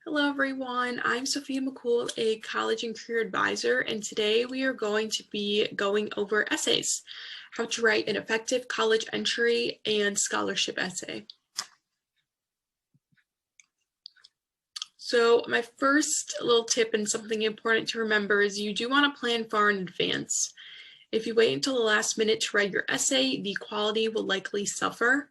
Hello everyone, I'm Sophia McCool, a college and career advisor, and today we are going to be going over essays, how to write an effective college entry and scholarship essay. So my first little tip and something important to remember is you do want to plan far in advance. If you wait until the last minute to write your essay, the quality will likely suffer.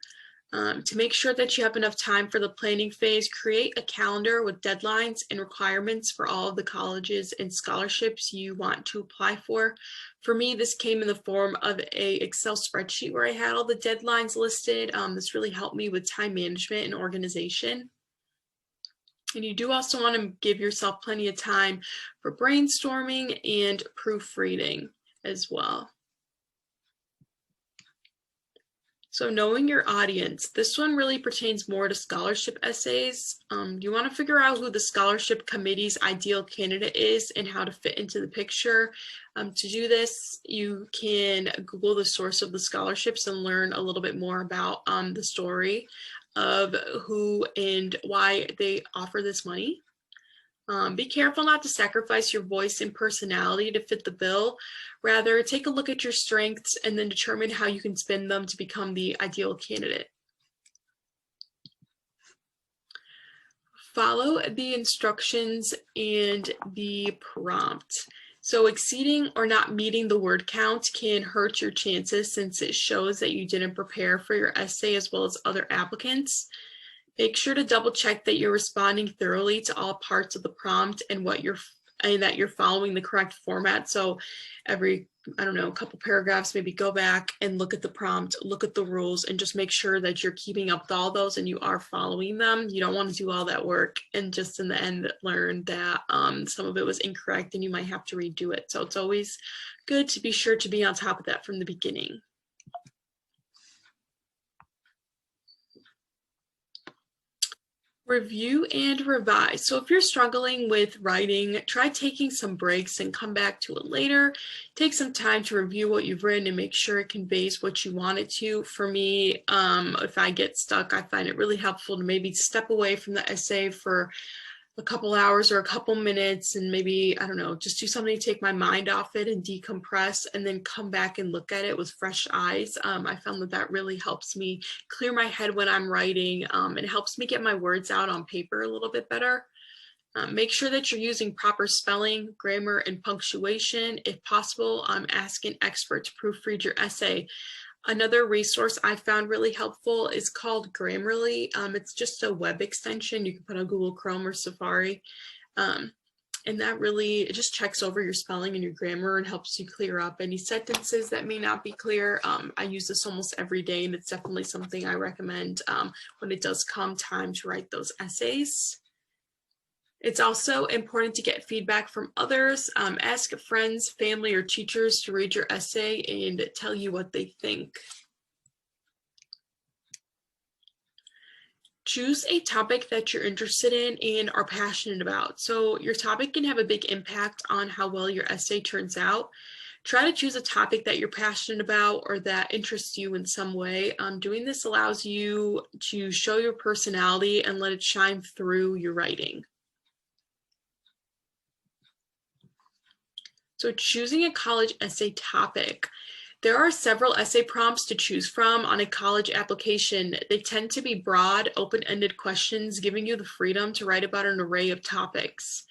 To make sure that you have enough time for the planning phase, create a calendar with deadlines and requirements for all of the colleges and scholarships you want to apply for. For me, this came in the form of a Excel spreadsheet where I had all the deadlines listed. This really helped me with time management and organization. And you do also want to give yourself plenty of time for brainstorming and proofreading as well. So knowing your audience, this one really pertains more to scholarship essays. You want to figure out who the scholarship committee's ideal candidate is and how to fit into the picture. To do this, you can Google the source of the scholarships and learn a little bit more about the story of who and why they offer this money. Be careful not to sacrifice your voice and personality to fit the bill. Rather, take a look at your strengths and then determine how you can spin them to become the ideal candidate. Follow the instructions and the prompt. So exceeding or not meeting the word count can hurt your chances since it shows that you didn't prepare for your essay as well as other applicants. Make sure to double check that you're responding thoroughly to all parts of the prompt and that you're following the correct format. So every, a couple paragraphs, maybe go back and look at the prompt, look at the rules, and just make sure that you're keeping up with all those and you are following them. You don't want to do all that work and just in the end learn that some of it was incorrect and you might have to redo it. So it's always good to be sure to be on top of that from the beginning. Review and revise. So if you're struggling with writing, try taking some breaks and come back to it later. Take some time to review what you've written and make sure it conveys what you want it to. For me, if I get stuck, I find it really helpful to maybe step away from the essay for a couple hours or a couple minutes and maybe, just do something to take my mind off it and decompress and then come back and look at it with fresh eyes. I found that really helps me clear my head when I'm writing and helps me get my words out on paper a little bit better. Make sure that you're using proper spelling, grammar, and punctuation. If possible, ask an expert to proofread your essay. Another resource I found really helpful is called Grammarly. It's just a web extension. You can put on Google Chrome or Safari. And that really, it just checks over your spelling and your grammar and helps you clear up any sentences that may not be clear. I use this almost every day, and it's definitely something I recommend when it does come time to write those essays. It's also important to get feedback from others. Ask friends, family, or teachers to read your essay and tell you what they think. Choose a topic that you're interested in and are passionate about. So your topic can have a big impact on how well your essay turns out. Try to choose a topic that you're passionate about or that interests you in some way. Doing this allows you to show your personality and let it shine through your writing. So choosing a college essay topic. There are several essay prompts to choose from on a college application. They tend to be broad, open-ended questions, giving you the freedom to write about an array of topics.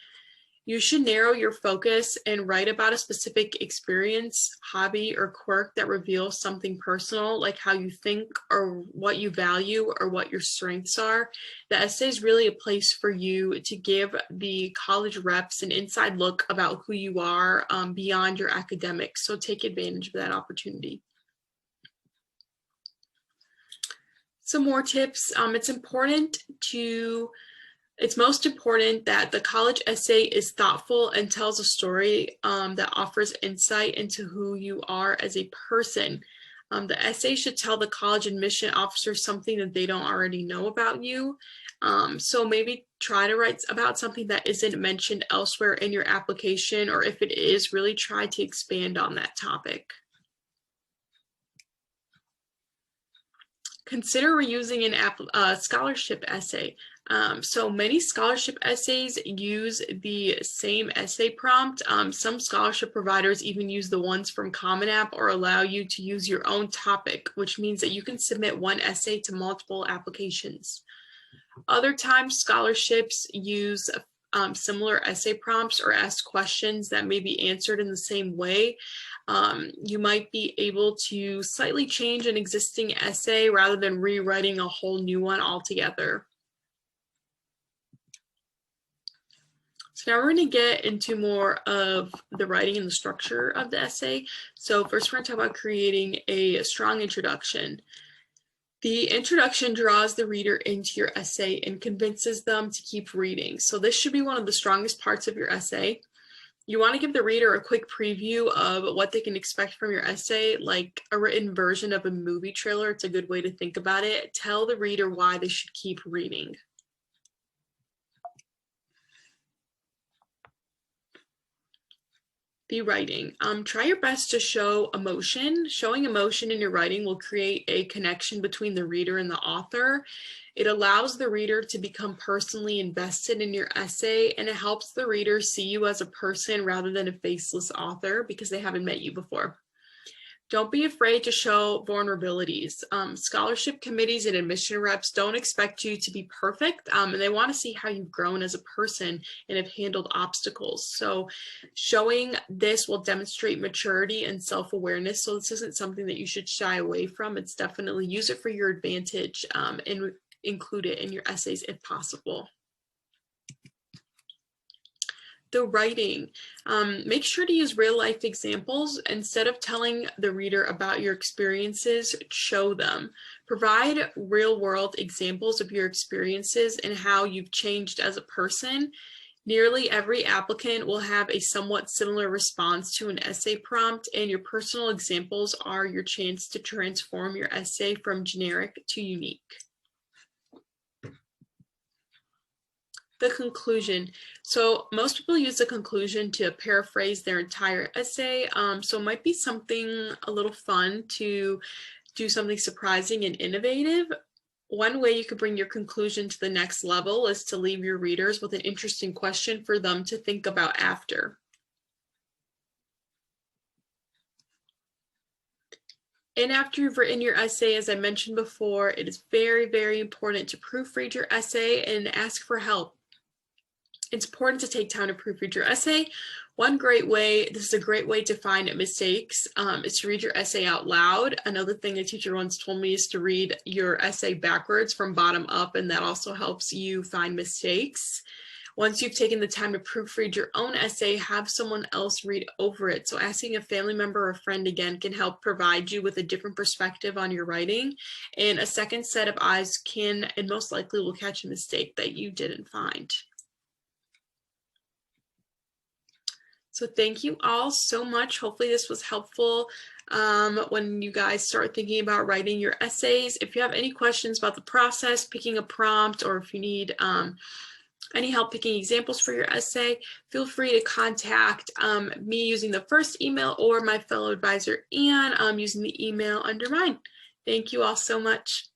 You should narrow your focus and write about a specific experience, hobby, or quirk that reveals something personal, like how you think or what you value or what your strengths are. The essay is really a place for you to give the college reps an inside look about who you are beyond your academics. So take advantage of that opportunity. Some more tips. It's most important that the college essay is thoughtful and tells a story that offers insight into who you are as a person. The essay should tell the college admission officer something that they don't already know about you. So maybe try to write about something that isn't mentioned elsewhere in your application, or if it is, really try to expand on that topic. Consider reusing an scholarship essay. So many scholarship essays use the same essay prompt. Some scholarship providers even use the ones from Common App or allow you to use your own topic, which means that you can submit one essay to multiple applications. Other times, scholarships use similar essay prompts or ask questions that may be answered in the same way. You might be able to slightly change an existing essay rather than rewriting a whole new one altogether. So now we're going to get into more of the writing and the structure of the essay. So first we're going to talk about creating a strong introduction. The introduction draws the reader into your essay and convinces them to keep reading. So this should be one of the strongest parts of your essay. You want to give the reader a quick preview of what they can expect from your essay, like a written version of a movie trailer. It's a good way to think about it. Tell the reader why they should keep reading. The writing. Try your best to show emotion. Showing emotion in your writing will create a connection between the reader and the author. It allows the reader to become personally invested in your essay, and it helps the reader see you as a person rather than a faceless author because they haven't met you before. Don't be afraid to show vulnerabilities. Scholarship committees and admission reps don't expect you to be perfect, and they want to see how you've grown as a person and have handled obstacles. So showing this will demonstrate maturity and self-awareness. So this isn't something that you should shy away from. It's definitely use it for your advantage and include it in your essays if possible. The writing, make sure to use real life examples. Instead of telling the reader about your experiences, show them. Provide real world examples of your experiences and how you've changed as a person. Nearly every applicant will have a somewhat similar response to an essay prompt, and your personal examples are your chance to transform your essay from generic to unique. The conclusion. So most people use the conclusion to paraphrase their entire essay. So it might be something a little fun to do something surprising and innovative. One way you could bring your conclusion to the next level is to leave your readers with an interesting question for them to think about after. And after you've written your essay, as I mentioned before, it is very, very important to proofread your essay and ask for help. It's important to take time to proofread your essay. One great way, this is a great way to find mistakes, is to read your essay out loud. Another thing a teacher once told me is to read your essay backwards from bottom up, and that also helps you find mistakes. Once you've taken the time to proofread your own essay, have someone else read over it. So asking a family member or friend again can help provide you with a different perspective on your writing, and a second set of eyes can and most likely will catch a mistake that you didn't find. So thank you all so much. Hopefully this was helpful when you guys start thinking about writing your essays. If you have any questions about the process, picking a prompt, or if you need any help picking examples for your essay, feel free to contact me using the first email or my fellow advisor Anne using the email under mine. Thank you all so much.